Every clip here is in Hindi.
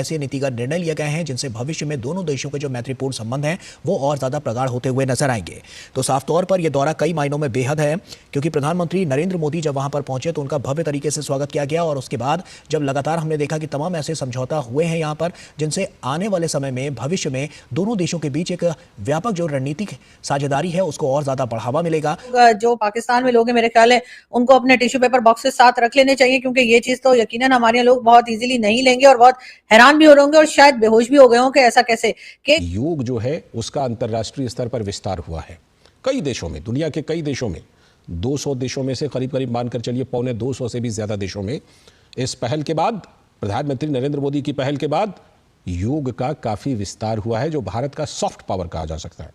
ऐसे नीतिगत निर्णय लिए गए हैं जिनसे भविष्य में दोनों देशों के जो मैत्रीपूर्ण संबंध हैं वो और ज्यादा प्रगाढ़ होते हुए नजर आएंगे। तो साफ तौर पर यह दौरा कई मायनों में बेहद है, क्योंकि प्रधानमंत्री नरेंद्र मोदी जब वहां पर पहुंचे तो उनका भव्य तरीके से स्वागत किया गया, और उसके बाद जब लगातार हमने देखा कि तमाम ऐसे समझौता हुए हैं यहां पर जिनसे आने वाले समय में भविष्य में दोनों देशों के बीच एक व्यापक जो रणनीतिक साझेदारी है उसको और ज्यादा बढ़ावा मिलेगा। जो पाकिस्तान में लोग हैं मेरे ख्याल है उनको अपने टिश्यू पेपर बॉक्सेस साथ रख लेने चाहिए, क्योंकि ये चीज तो यकीनन हमारे लोग बहुत इजीली नहीं लेंगे और बहुत हैरान भी हो रहे होंगे और शायद बेहोश भी हो गए होंगे ऐसा कैसे कि योग जो है उसका अंतर्राष्ट्रीय स्तर पर विस्तार हुआ है कई देशों में, दुनिया के कई देशों में, 200 देशों में से करीब करीब मानकर चलिए 250 से भी ज्यादा देशों में इस पहल के बाद, प्रधानमंत्री नरेंद्र मोदी की पहल के बाद योग का काफी विस्तार हुआ है, जो भारत का सॉफ्ट पावर कहा जा सकता है।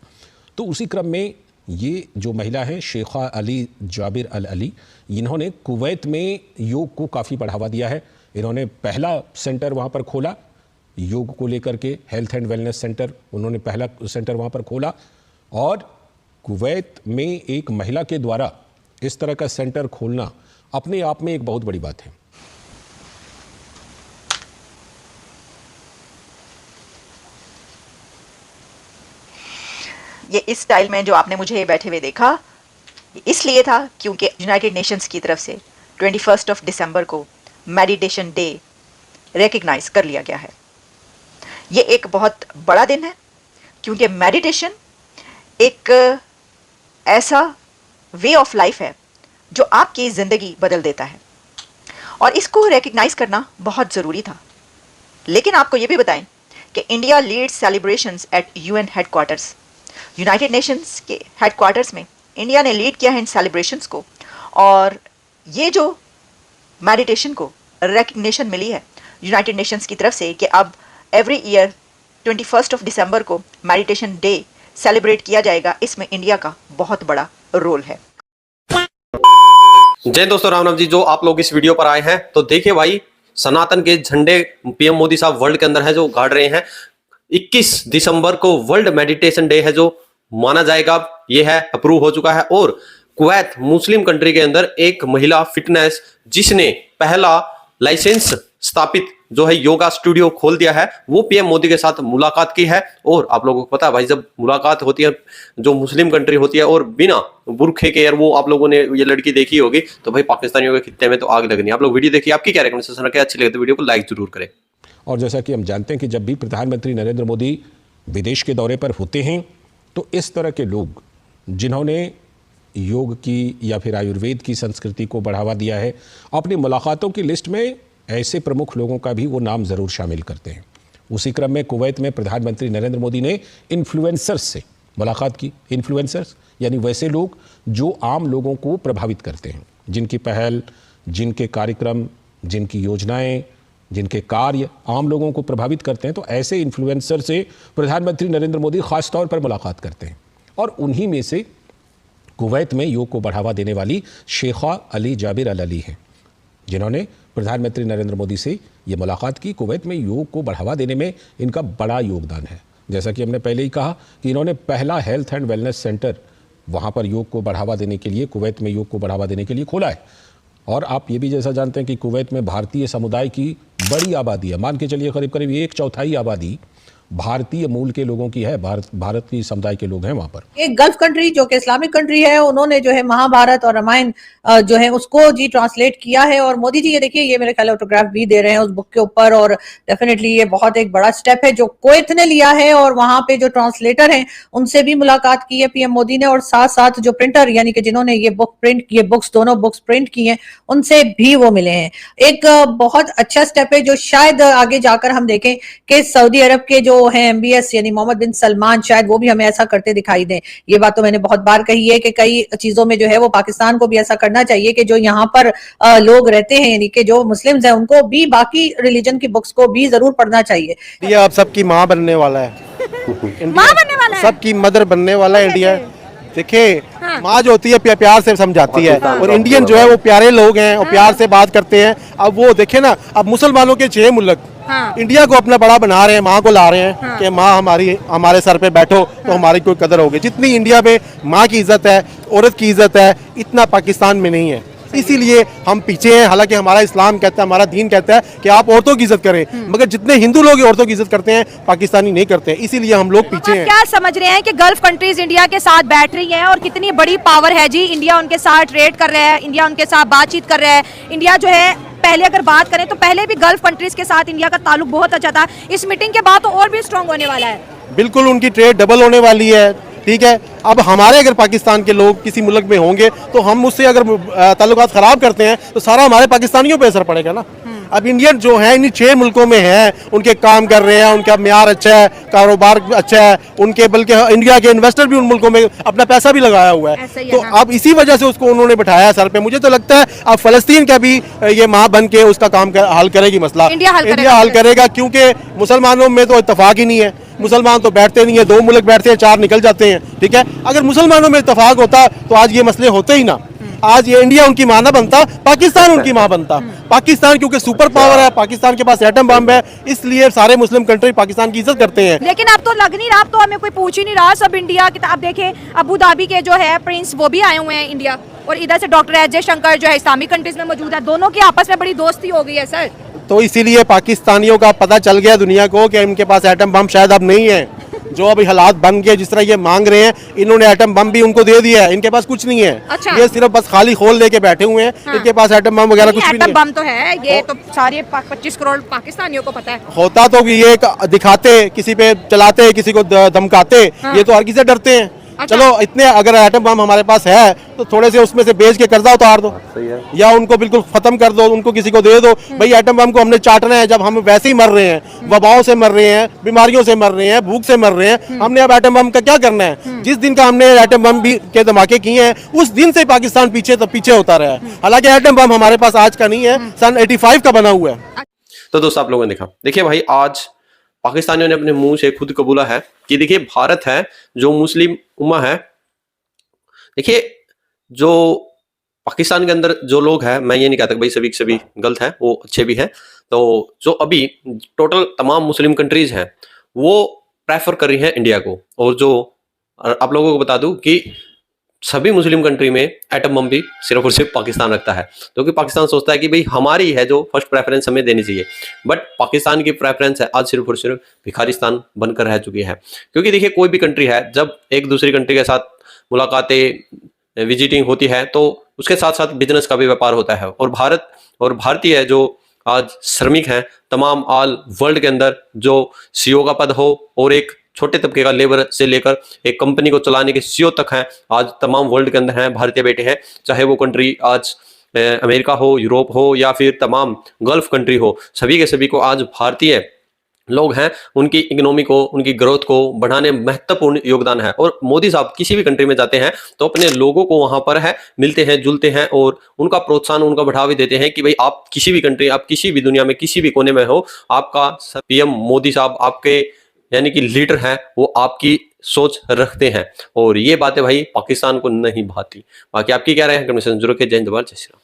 तो उसी क्रम में ये जो महिला है शेखा अली जाबिर अल अली, इन्होंने कुवैत में योग को काफ़ी बढ़ावा दिया है। इन्होंने पहला सेंटर वहाँ पर खोला योग को लेकर के, हेल्थ एंड वेलनेस सेंटर, उन्होंने पहला सेंटर वहाँ पर खोला, और कुवैत में एक महिला के द्वारा इस तरह का सेंटर खोलना अपने आप में एक बहुत बड़ी बात है। ये इस स्टाइल में जो आपने मुझे बैठे हुए देखा इसलिए था क्योंकि यूनाइटेड नेशंस की तरफ से 21 दिसंबर को मेडिटेशन डे रिकग्नाइज कर लिया गया है। ये एक बहुत बड़ा दिन है क्योंकि मेडिटेशन एक ऐसा वे ऑफ लाइफ है जो आपकी ज़िंदगी बदल देता है, और इसको रिकग्नाइज करना बहुत ज़रूरी था। लेकिन आपको ये भी बताएं कि India leads celebrations at UN headquarters, United Nations के हेडक्वार्टर्स में इंडिया ने लीड किया है इन सेलिब्रेशंस को, और ये जो मेडिटेशन को रिकग्निशन मिली है यूनाइटेड नेशंस की तरफ से कि अब एवरी ईयर 21 दिसंबर को मेडिटेशन डे सेलिब्रेट किया जाएगा, इसमें इंडिया का बहुत बड़ा रोल है। जय दोस्तों, राम राम जी। जो आप लोग इस वीडियो पर आए हैं तो देखिए भाई, सनातन के झंडे पीएम मोदी साहब वर्ल्ड के अंदर है जो गाड़ रहे हैं। 21 दिसंबर को वर्ल्ड मेडिटेशन डे है जो माना जाएगा, ये है अप्रूव हो चुका है। और कुवैत मुस्लिम कंट्री के अंदर एक महिला फिटनेस जिसने पहला लाइसेंस स्थापित जो है योगा स्टूडियो खोल दिया है, वो पीएम मोदी के साथ मुलाकात की है। और आप लोगों को पता है भाई, जब मुलाकात होती है जो मुस्लिम कंट्री होती है और बिना बुरखे के, वो आप लोगों ने ये लड़की देखी होगी, तो भाई पाकिस्तानियों के खित्ते में तो आग लगनी है। आप लोग वीडियो देखिए, आपकी क्या रिकमेंडेशन रखें, अच्छी लगे तो वीडियो को लाइक जरूर करें। और जैसा कि हम जानते हैं कि जब भी प्रधानमंत्री नरेंद्र मोदी विदेश के दौरे पर होते हैं तो इस तरह के लोग जिन्होंने योग की या फिर आयुर्वेद की संस्कृति को बढ़ावा दिया है, अपनी मुलाकातों की लिस्ट में ऐसे प्रमुख लोगों का भी वो नाम ज़रूर शामिल करते हैं। उसी क्रम में कुवैत में प्रधानमंत्री नरेंद्र मोदी ने इन्फ्लुएंसर्स से मुलाकात की। इन्फ्लुएंसर्स यानी वैसे लोग जो आम लोगों को प्रभावित करते हैं, जिनकी पहल, जिनके कार्यक्रम, जिनकी योजनाएं, जिनके कार्य आम लोगों को प्रभावित करते हैं। तो ऐसे इन्फ्लुएंसर से प्रधानमंत्री नरेंद्र मोदी खास तौर पर मुलाकात करते हैं, और उन्हीं में से कुवैत में योग को बढ़ावा देने वाली शेखा अली जाबिर अल अली हैं, जिन्होंने प्रधानमंत्री नरेंद्र मोदी से ये मुलाकात की। कुवैत में योग को बढ़ावा देने में इनका बड़ा योगदान है। जैसा कि हमने पहले ही कहा कि इन्होंने पहला हेल्थ एंड वेलनेस सेंटर वहाँ पर योग को बढ़ावा देने के लिए, कुवैत में योग को बढ़ावा देने के लिए खोला है। और आप ये भी जैसा जानते हैं कि कुवैत में भारतीय समुदाय की बड़ी आबादी है, मान के चलिए करीब करीब 1/4 आबादी भारतीय मूल के लोगों की है, भारत की समुदाय के लोग हैं वहां पर। एक गल्फ कंट्री जो कि इस्लामिक कंट्री है, उन्होंने जो है महाभारत और रामायण जो है उसको जी ट्रांसलेट किया है, और मोदी जी ये देखिए ये मेरे ख्याल ऑटोग्राफ भी दे रहे हैं उस बुक के ऊपर, और डेफिनेटली ये बहुत एक बड़ा स्टेप है जो कुवैत ने लिया है। और वहां पे जो ट्रांसलेटर हैं उनसे भी मुलाकात की है पीएम मोदी ने, और साथ साथ जो प्रिंटर यानी कि जिन्होंने ये बुक्स दोनों बुक्स प्रिंट की हैं उनसे भी वो मिले हैं। एक बहुत अच्छा स्टेप है जो शायद आगे जाकर हम देखें कि सऊदी अरब के जो है एमबीएस यानी मोहम्मद बिन सलमान, शायद वो भी हमें ऐसा करते दिखाई दें। ये बात तो मैंने बहुत बार कही है कि कई चीजों में जो है वो पाकिस्तान को भी ऐसा करना चाहिए कि जो यहाँ पर लोग रहते हैं यानी कि जो मुस्लिम्स हैं उनको भी बाकी रिलीजन की बुक्स को भी जरूर पढ़ना चाहिए। इंडिया अब सबकी माँ बनने वाला है, माँ बनने वाला है, सबकी मदर बनने वाला है इंडिया। देखिए माँ जो होती है प्यार से समझाती है, और इंडियन जो है वो प्यारे लोग हैं और प्यार से बात करते हैं। अब वो देखे ना, अब मुसलमानों के 6 मुल्क इंडिया को अपना बड़ा बना रहे हैं, माँ को ला रहे हैं कि माँ हमारे सर पे बैठो तो हमारी कोई कदर होगी। जितनी इंडिया में माँ की इज्जत है, औरत की इज्जत है, इतना पाकिस्तान में नहीं है। इसीलिए हम पीछे हैं। हालांकि हमारा इस्लाम कहता है, हमारा दीन कहता है कि आप औरतों की इज्जत करें, मगर जितने हिंदू लोग औरतों की इज्जत करते हैं पाकिस्तानी नहीं करते हैं, इसीलिए हम लोग पीछे हैं। क्या समझ रहे हैं कि गल्फ कंट्रीज इंडिया के साथ बैठ रही हैं और कितनी बड़ी पावर है जी, इंडिया उनके साथ ट्रेड कर रहा है, इंडिया उनके साथ बातचीत कर रहा है। इंडिया जो है, पहले अगर बात करें तो पहले भी गल्फ कंट्रीज के साथ इंडिया का ताल्लुक बहुत अच्छा था, इस मीटिंग के बाद तो और भी स्ट्रांग होने वाला है। बिल्कुल, उनकी ट्रेड डबल होने वाली है, ठीक है। अब हमारे अगर पाकिस्तान के लोग किसी मुल्क में होंगे तो हम उससे अगर ताल्लुकात खराब करते हैं तो सारा हमारे पाकिस्तानियों पे असर पड़ेगा ना। अब इंडियन जो है इन 6 मुल्कों में हैं, उनके काम कर रहे हैं, उनका म्यार अच्छा है, कारोबार अच्छा है उनके, बल्कि इंडिया के इन्वेस्टर भी उन मुल्कों में अपना पैसा भी लगाया हुआ है। तो अब इसी वजह से उसको उन्होंने बैठाया सर पे। मुझे तो लगता है अब फलस्तीन का भी ये माँ बन के उसका काम हल करेगी मसला, इंडिया हल करेगा, क्योंकि मुसलमानों में तो इत्तेफाक ही नहीं है। मुसलमान तो बैठते नहीं है, 2 मुल्क बैठते हैं, 4 निकल जाते हैं, ठीक है। अगर मुसलमानों में इत्तेफाक होता तो आज ये मसले होते ही ना। आज ये इंडिया उनकी माँ ना बनता, पाकिस्तान उनकी माँ बनता। पाकिस्तान क्योंकि सुपर पावर है, पाकिस्तान के पास एटम बम है, इसलिए सारे मुस्लिम कंट्री पाकिस्तान की इज्जत करते हैं। लेकिन अब तो लग नहीं रहा, अब तो हमें कोई पूछ ही नहीं रहा, सब इंडिया की। आप देखें, अबू धाबी के जो है प्रिंस वो भी आए हुए हैं इंडिया, और इधर से डॉक्टर एस जयशंकर जो है इस्लामिक कंट्रीज में मौजूद है। दोनों की आपस में बड़ी दोस्ती हो गई है सर। तो इसीलिए पाकिस्तानियों का पता चल गया दुनिया को कि इनके पास एटम बम शायद अब नहीं है। जो अभी हालात बन गए, जिस तरह ये मांग रहे हैं, इन्होंने एटम बम भी उनको दे दिया है, इनके पास कुछ नहीं है। अच्छा। ये सिर्फ बस खाली खोल लेके बैठे हुए हैं। हाँ। इनके पास एटम बम वगैरह कुछ भी नहीं है। एटम बम तो है, ये तो सारे 25 करोड़ पाकिस्तानियों को पता है। होता तो ये दिखाते, किसी पे चलाते, किसी को धमकाते। हाँ। ये तो हर किसी से डरते हैं। अच्छा। चलो, इतने अगर एटम बम हमारे पास है तो थोड़े से उसमें से बेच के कर्जा उतार दो, या उनको बिल्कुल खत्म कर दो, उनको किसी को दे दो। भाई एटम बम को हमने चाटना है, जब हम वैसे ही मर रहे हैं, वबाओं से मर रहे हैं, बीमारियों से मर रहे हैं, भूख से मर रहे हैं, हमने अब एटम बम का क्या करना है? जिस दिन का हमने एटम बम भी के धमाके किए हैं, उस दिन से पाकिस्तान पीछे होता रहा है। हालांकि एटम बम हमारे पास आज का नहीं है, सन 85 का बना हुआ है। तो दोस्तों, आप लोगों ने देखा, देखिए भाई, आज पाकिस्तानियों ने अपने मुंह से खुद कबूला है कि देखिए भारत है जो मुस्लिम उम्मा है। देखिए, जो पाकिस्तान के अंदर जो लोग हैं, मैं ये नहीं कहता कि भाई सभी गलत हैं, वो अच्छे भी हैं। तो जो अभी टोटल तमाम मुस्लिम कंट्रीज हैं वो प्रेफर कर रही हैं इंडिया को। और जो आप लोगों को बता दूं कि सभी मुस्लिम कंट्री में एटम बम भी सिर्फ और सिर्फ पाकिस्तान रखता है, क्योंकि पाकिस्तान सोचता है कि भाई हमारी है जो फर्स्ट प्रेफरेंस हमें देनी चाहिए। बट पाकिस्तान की प्रेफरेंस है आज सिर्फ और सिर्फ भिखारिस्तान बनकर रह चुकी है। क्योंकि देखिए, कोई भी कंट्री है जब एक दूसरी कंट्री के साथ मुलाकातें, विजिटिंग होती है, तो उसके साथ साथ बिजनेस का भी व्यापार होता है। और भारत और भारतीय जो आज श्रमिक हैं तमाम ऑल वर्ल्ड के अंदर, जो सीईओ का पद हो और एक छोटे तबके का लेबर से लेकर एक कंपनी को चलाने के सीईओ तक हैं, आज तमाम वर्ल्ड के अंदर हैं, भारतीय बैठे हैं। चाहे वो कंट्री आज अमेरिका हो, यूरोप हो, या फिर तमाम गल्फ कंट्री हो, सभी के सभी को आज भारतीय लोग हैं, उनकी इकोनॉमी को, उनकी ग्रोथ को बढ़ाने में महत्वपूर्ण योगदान है। और मोदी साहब किसी भी कंट्री में जाते हैं तो अपने लोगों को वहां पर है मिलते हैं, जुलते हैं और उनका प्रोत्साहन, उनका बढ़ावा देते हैं कि भाई आप किसी भी कंट्री, आप किसी भी दुनिया में किसी भी कोने में हो, आपका पीएम मोदी साहब आपके यानी कि लीडर हैं, वो आपकी सोच रखते हैं। और ये बातें भाई पाकिस्तान को नहीं भाती। बाकी आपकी क्या राय है? कमेंट सेक्शन में जरूर के। जय हिंद, जय श्री राम।